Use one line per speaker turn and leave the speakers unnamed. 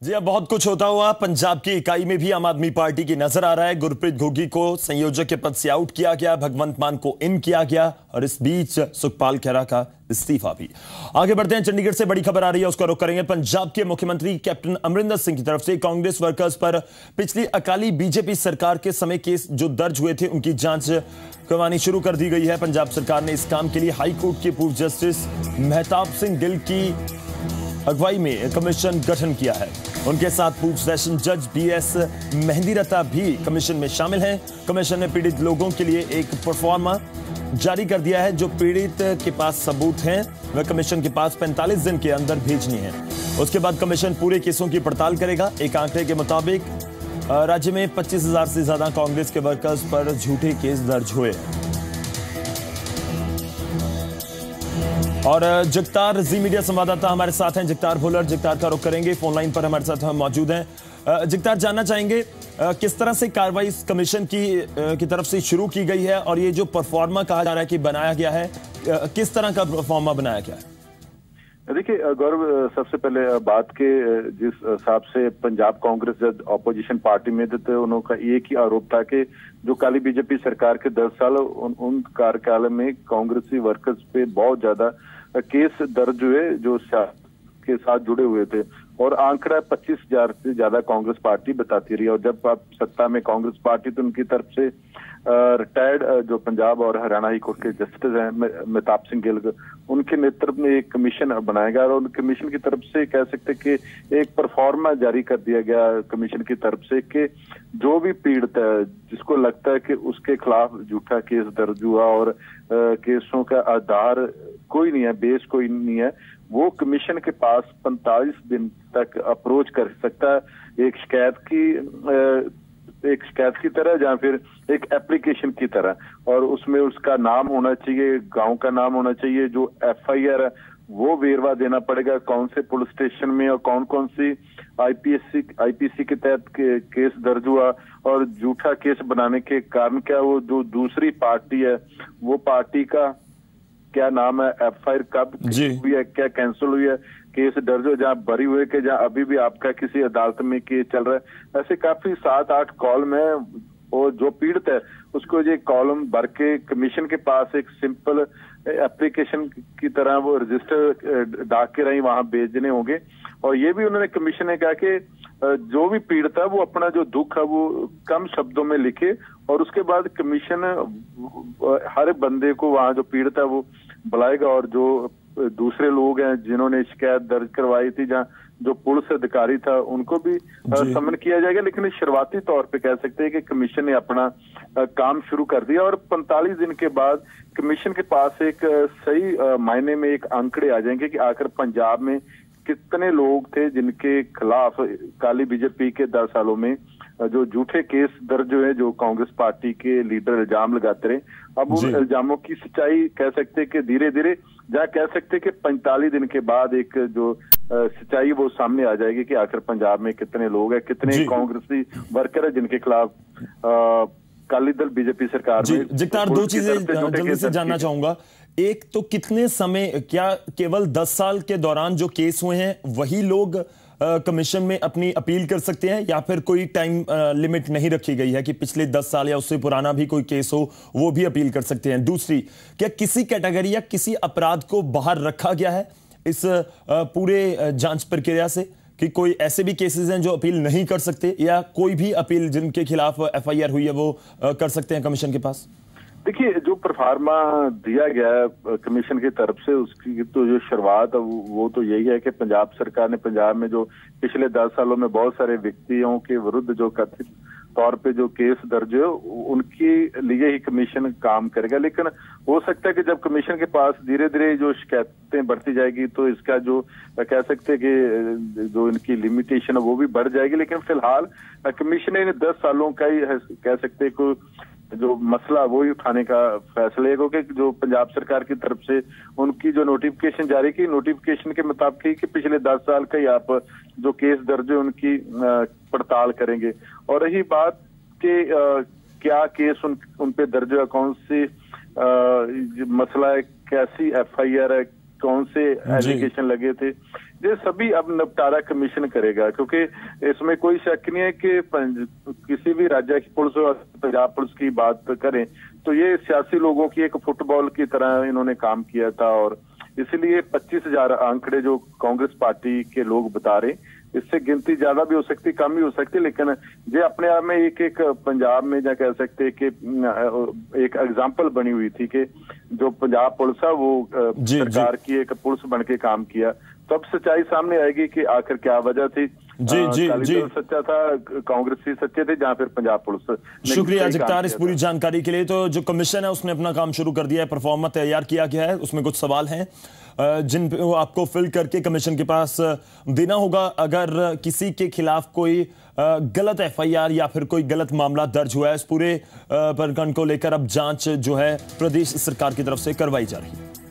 जी, अब बहुत कुछ होता हुआ पंजाब की इकाई में भी आम आदमी पार्टी की नजर आ रहा है। गुरप्रीत घुग्गी को संयोजक के पद से आउट किया गया, भगवंत मान को इन किया गया और इस बीच सुखपाल खैरा का इस्तीफा भी। आगे बढ़ते हैं, चंडीगढ़ से बड़ी खबर आ रही है, उसका रुख करेंगे। पंजाब के मुख्यमंत्री कैप्टन अमरिंदर सिंह की तरफ से कांग्रेस वर्कर्स पर पिछली अकाली बीजेपी सरकार के समय केस जो दर्ज हुए थे उनकी जांच करवानी शुरू कर दी गई है। पंजाब सरकार ने इस काम के लिए हाईकोर्ट के पूर्व जस्टिस मेहताब सिंह गिल की अगुवाई में कमीशन गठन किया है। उनके साथ पूर्व सेशन जज BS मेहंदीरता भी कमीशन में शामिल हैं। कमीशन ने पीड़ित लोगों के लिए एक प्रोफार्मा जारी कर दिया है। जो पीड़ित के पास सबूत हैं वह कमीशन के पास 45 दिन के अंदर भेजनी है। उसके बाद कमीशन पूरे केसों की पड़ताल करेगा। एक आंकड़े के मुताबिक राज्य में 25,000 से ज्यादा कांग्रेस के वर्कर्स पर झूठे केस दर्ज हुए। और जगतार जी मीडिया संवाददाता हमारे साथ हैं, जगतार भोलर। जगतार का रुख करेंगे, फोन लाइन पर हमारे साथ मौजूद हैं। जगतार, जानना चाहेंगे किस तरह से कार्रवाई इस कमीशन की तरफ से शुरू की गई है और ये जो परफॉर्मा कहा जा रहा है कि बनाया गया है, किस तरह का परफॉर्मा बनाया गया है?
देखिए गौरव, सबसे पहले बात के जिस हिसाब से पंजाब कांग्रेस जब ऑपोजिशन पार्टी में थे तो उनका एक ही आरोप था कि जो काली बीजेपी सरकार के 10 साल उन कार्यकाल में कांग्रेसी वर्कर्स पे बहुत ज्यादा केस दर्ज हुए जो के साथ जुड़े हुए थे और आंकड़ा 25,000 से ज्यादा कांग्रेस पार्टी बताती रही। और जब आप सत्ता में कांग्रेस पार्टी तो उनकी तरफ से रिटायर्ड जो पंजाब और हरियाणा हाई कोर्ट के जस्टिस हैं मेहताब सिंह गिल, उनके नेतृत्व में एक कमीशन बनाएगा और उन कमीशन की तरफ से कह सकते कि एक परफॉर्मा जारी कर दिया गया कमीशन की तरफ से कि जो भी पीड़ित है जिसको लगता है कि उसके खिलाफ झूठा केस दर्ज हुआ और केसों का आधार कोई नहीं है, बेस कोई नहीं है, वो कमीशन के पास 45 दिन तक अप्रोच कर सकता है एक शिकायत की तरह या फिर एक एप्लीकेशन की तरह। और उसमें उसका नाम होना चाहिए, गांव का नाम होना चाहिए, जो FIR है वो वेरवा देना पड़ेगा, कौन से पुलिस स्टेशन में और कौन कौन सी IPC के तहत केस दर्ज हुआ और झूठा केस बनाने के कारण क्या, वो जो दूसरी पार्टी है वो पार्टी का क्या नाम है, FIR कब हुई है, क्या कैंसिल हुई है, केस दर्ज हो जहाँ बरी हुए के जहाँ अभी भी आपका किसी अदालत में केस चल रहा है। ऐसे काफी 7-8 कॉलम है और जो पीड़ित है उसको ये कॉलम भर के कमीशन के पास एक सिंपल एप्लीकेशन की तरह वो रजिस्टर डाक के रही वहां भेजने होंगे। और ये भी उन्होंने कमीशन ने कहा कि जो भी पीड़ित है वो अपना जो दुख है वो कम शब्दों में लिखे और उसके बाद कमीशन हर बंदे को वहां जो पीड़ित है वो बुलाएगा और जो दूसरे लोग हैं जिन्होंने शिकायत दर्ज करवाई थी जहाँ जो पुलिस अधिकारी था उनको भी समन किया जाएगा। लेकिन शुरुआती तौर पे कह सकते हैं कि कमीशन ने अपना काम शुरू कर दिया और 45 दिन के बाद कमीशन के पास एक सही मायने में एक आंकड़े आ जाएंगे कि आखिर पंजाब में कितने लोग थे जिनके खिलाफ काली बीजेपी के 10 सालों में जो झूठे केस दर्ज हुए, जो कांग्रेस पार्टी के लीडर इल्जाम लगाते रहे। अब उन इल्जामों की सच्चाई कह सकते कि धीरे धीरे जहाँ कह सकते कि 45 दिन के बाद एक जो सच्चाई वो सामने आ जाएगी कि आखिर पंजाब में कितने लोग हैं, कितने कांग्रेसी वर्कर है जिनके खिलाफ अकाली दल बीजेपी सरकार में।
जगतार, दो चीजें जल्दी से जानना चाहूंगा। एक तो कितने समय, क्या केवल 10 साल के दौरान जो केस हुए हैं वही लोग कमीशन में अपनी अपील कर सकते हैं या फिर कोई टाइम लिमिट नहीं रखी गई है कि पिछले 10 साल या उससे पुराना भी कोई केस हो वो भी अपील कर सकते हैं? दूसरी, क्या किसी कैटेगरी या किसी अपराध को बाहर रखा गया है इस पूरे जांच प्रक्रिया से कि कोई ऐसे भी केसेस हैं जो अपील नहीं कर सकते या कोई भी अपील जिनके खिलाफ FIR हुई है वो कर सकते हैं कमीशन के पास?
देखिए, जो परफार्मा दिया गया है कमीशन की तरफ से उसकी तो जो शुरुआत है वो तो यही है कि पंजाब सरकार ने पंजाब में जो पिछले 10 सालों में बहुत सारे व्यक्तियों के विरुद्ध जो कथित तौर पे जो केस दर्ज है उनके लिए ही कमीशन काम करेगा। लेकिन हो सकता है कि जब कमीशन के पास धीरे धीरे जो शिकायतें बढ़ती जाएगी तो इसका जो कह सकते हैं कि जो इनकी लिमिटेशन है वो भी बढ़ जाएगी। लेकिन फिलहाल कमीशन ने 10 सालों का ही कह सकते हैं को जो मसला वो ही उठाने का फैसला है क्योंकि जो पंजाब सरकार की तरफ से उनकी जो नोटिफिकेशन जारी की, नोटिफिकेशन के मुताबिक कि पिछले 10 साल का ही आप जो केस दर्ज है उनकी पड़ताल करेंगे। और रही बात कि क्या केस उन पे दर्ज है, कौन सी मसला है, कैसी FIR है, कौन से एलिगेशन लगे थे, ये सभी अब निपटारा कमीशन करेगा, क्योंकि इसमें कोई शक नहीं है कि किसी भी राज्य की पुलिस और पंजाब पुलिस की बात करें तो ये सियासी लोगों की एक फुटबॉल की तरह इन्होंने काम किया था। और इसीलिए 25,000 आंकड़े जो कांग्रेस पार्टी के लोग बता रहे, इससे गिनती ज्यादा भी हो सकती, कम भी हो सकती, लेकिन ये अपने आप में एक पंजाब में क्या कह सकते कि एक एग्जाम्पल बनी हुई थी कि जो पंजाब पुलिस है वो सरकार की एक पुलिस बन के काम किया। तब सच्चाई सामने आएगी कि आखिर क्या वजह थी।
जी
सच्चा था, कांग्रेसी सच्चे थे, जहां फिर पंजाब पुलिस।
शुक्रिया जगतार इस पूरी जानकारी के लिए। तो जो कमीशन है उसने अपना काम शुरू कर दिया है, परफॉर्मा तैयार किया गया है, उसमें कुछ सवाल हैं जिन पे आपको फिल करके कमीशन के पास देना होगा। अगर किसी के खिलाफ कोई गलत एफआईआर या फिर कोई गलत मामला दर्ज हुआ है, इस पूरे प्रकरण को लेकर अब जांच जो है प्रदेश सरकार की तरफ से करवाई जा रही है।